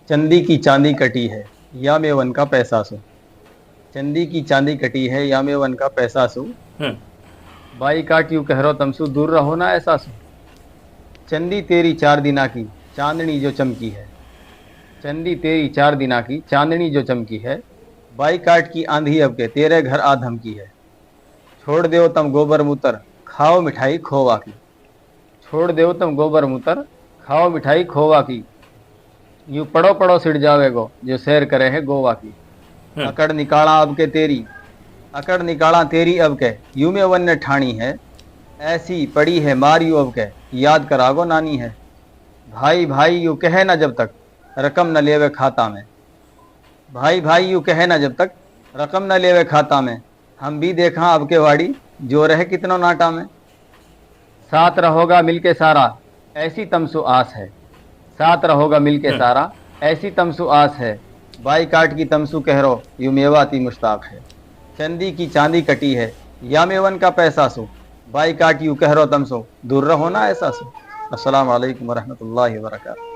चंदी की चांदी कटी है या मैं वन का पैसा सू। चंदी की चांदी कटी है या मैं वन का पैसा सू। हम्म। बाई काट यूं कह रो तमसू, दूर रहो ना ऐसा सू। चंदी तेरी 4 दिना की चांदनी जो चमकी है। चंदी तेरी 4 दिना की चांदनी जो चमकी है। बाई काट की आंधी अब के तेरे घर आ धमकी है। छोड़ दो तम गोबर मूतर, खाओ मिठाई खोवा की। छोड़ दो तम गोबर मूतर, खाओ मिठाई खोवा की। यूं पड़ो पड़ो सिड़ जावेगो जो सैर करे है गोवा की। हम्म। अकड़ निकाला अब के तेरी, अकड़ निकाला तेरी अब के, यूं में वन ने ठाणी है। ऐसी पड़ी है मार यूं अब के, याद करागो नानी है। भाई भाई यूं कहे ना जब तक रकम न लेवे खाता में। भाई भाई यूं कहे ना जब तक रकम न लेवे खाता में। हम भी देखा अब के वाड़ी, जो रहे कितनो नाटा में। साथ रहोगा मिलके सारा, ऐसी तमसो आस है। साथ रहोगा मिलके हम्म। सारा, ऐसी तमसो आस है। बाई काट की तमसू कहरो, यूं मेवाती मुश्ताक है। चंदी की चांदी कटी है या मेवन का पैसा सो। बाई काट यूं कहरो तमसो, दूर रहो ना ऐसा सो। अस्सलाम वालेकुम वरहमतुल्लाहि वबरकातुहू।